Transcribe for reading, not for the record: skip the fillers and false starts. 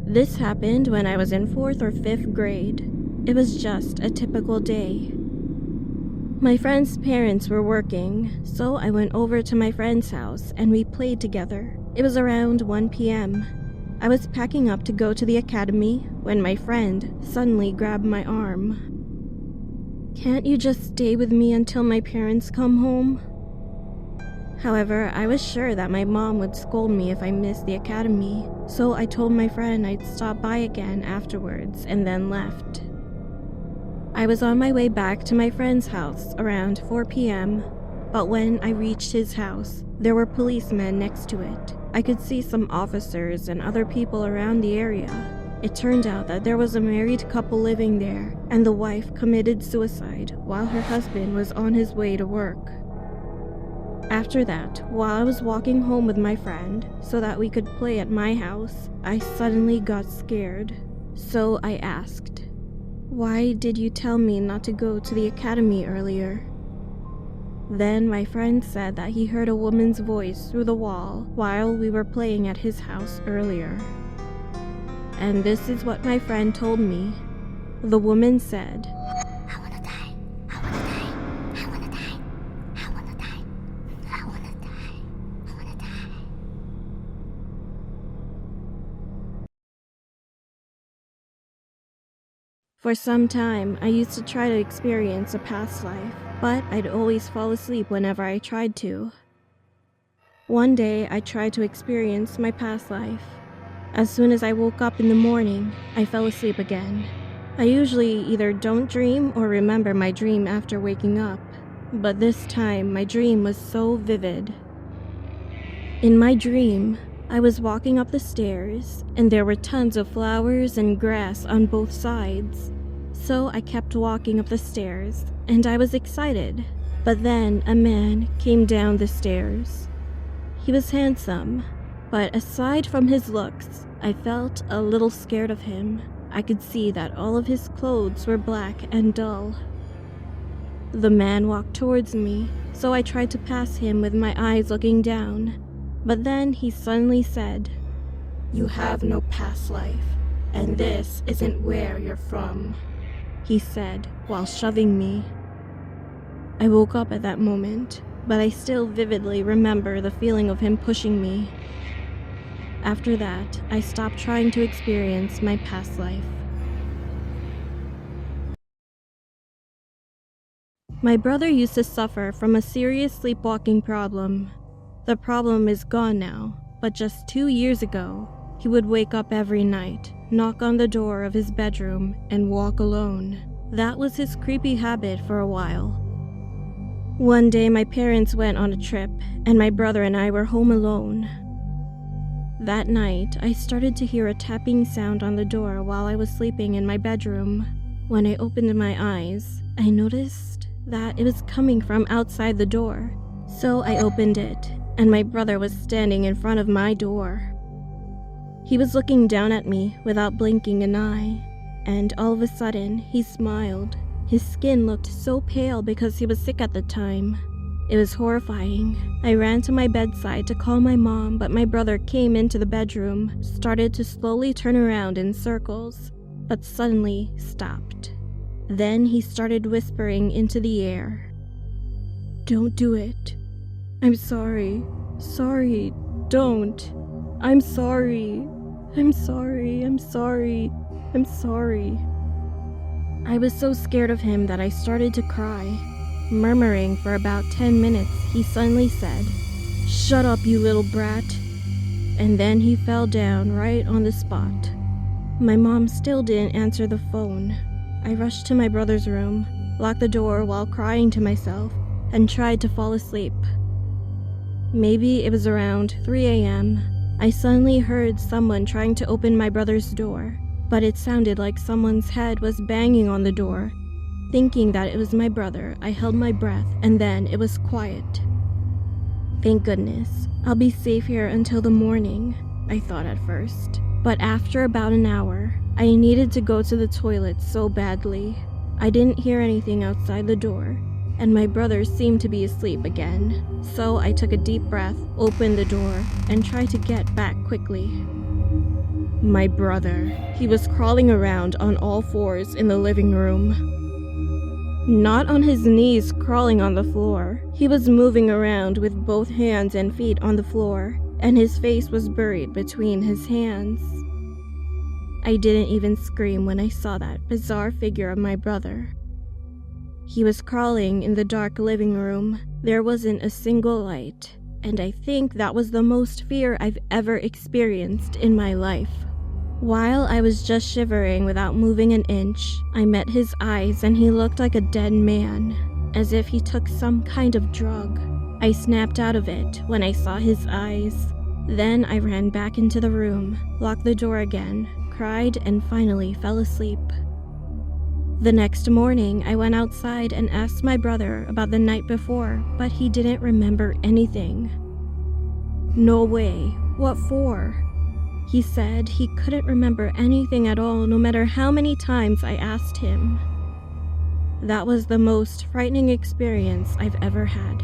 This happened when I was in 4th or 5th grade. It was just a typical day. My friend's parents were working, so I went over to my friend's house and we played together. It was around 1 p.m. I was packing up to go to the academy when my friend suddenly grabbed my arm. "Can't you just stay with me until my parents come home?" However, I was sure that my mom would scold me if I missed the academy, so I told my friend I'd stop by again afterwards and then left. I was on my way back to my friend's house around 4 p.m., but when I reached his house, there were policemen next to it. I could see some officers and other people around the area. It turned out that there was a married couple living there, and the wife committed suicide while her husband was on his way to work. After that, while I was walking home with my friend so that we could play at my house, I suddenly got scared. So I asked, "Why did you tell me not to go to the academy earlier?" Then my friend said that he heard a woman's voice through the wall while we were playing at his house earlier. And this is what my friend told me. The woman said, "I wanna die. I wanna die. I wanna die. I wanna die. I wanna die. I wanna die." For some time, I used to try to experience a past life, but I'd always fall asleep whenever I tried to. One day, I tried to experience my past life. As soon as I woke up in the morning, I fell asleep again. I usually either don't dream or remember my dream after waking up, but this time my dream was so vivid. In my dream, I was walking up the stairs, and there were tons of flowers and grass on both sides. So I kept walking up the stairs, and I was excited. But then a man came down the stairs. He was handsome, but aside from his looks, I felt a little scared of him. I could see that all of his clothes were black and dull. The man walked towards me, so I tried to pass him with my eyes looking down. But then he suddenly said, "You have no past life, and this isn't where you're from," he said while shoving me. I woke up at that moment, but I still vividly remember the feeling of him pushing me. After that, I stopped trying to experience my past life. My brother used to suffer from a serious sleepwalking problem. The problem is gone now, but just 2 years ago, he would wake up every night, knock on the door of his bedroom, and walk alone. That was his creepy habit for a while. One day my parents went on a trip, and my brother and I were home alone. That night, I started to hear a tapping sound on the door while I was sleeping in my bedroom. When I opened my eyes, I noticed that it was coming from outside the door. So I opened it, and my brother was standing in front of my door. He was looking down at me without blinking an eye, and all of a sudden, he smiled. His skin looked so pale because he was sick at the time. It was horrifying. I ran to my bedside to call my mom, but my brother came into the bedroom, started to slowly turn around in circles, but suddenly stopped. Then he started whispering into the air, "Don't do it. I'm sorry. Sorry. Don't. I'm sorry. I'm sorry. I'm sorry. I'm sorry." I was so scared of him that I started to cry. Murmuring for about 10 minutes, he suddenly said, "Shut up, you little brat." And then he fell down right on the spot. My mom still didn't answer the phone. I rushed to my brother's room, locked the door while crying to myself, and tried to fall asleep. Maybe it was around 3 a.m. I suddenly heard someone trying to open my brother's door, but it sounded like someone's head was banging on the door. Thinking that it was my brother, I held my breath, and then it was quiet. Thank goodness, I'll be safe here until the morning, I thought at first. But after about an hour, I needed to go to the toilet so badly. I didn't hear anything outside the door, and my brother seemed to be asleep again. So I took a deep breath, opened the door, and tried to get back quickly. My brother. He was crawling around on all fours in the living room. Not on his knees crawling on the floor. He was moving around with both hands and feet on the floor, and his face was buried between his hands. I didn't even scream when I saw that bizarre figure of my brother. He was crawling in the dark living room. There wasn't a single light, and I think that was the most fear I've ever experienced in my life. While I was just shivering without moving an inch, I met his eyes and he looked like a dead man, as if he took some kind of drug. I snapped out of it when I saw his eyes. Then I ran back into the room, locked the door again, cried, and finally fell asleep. The next morning, I went outside and asked my brother about the night before, but he didn't remember anything. No way. What for? He said he couldn't remember anything at all, no matter how many times I asked him. That was the most frightening experience I've ever had.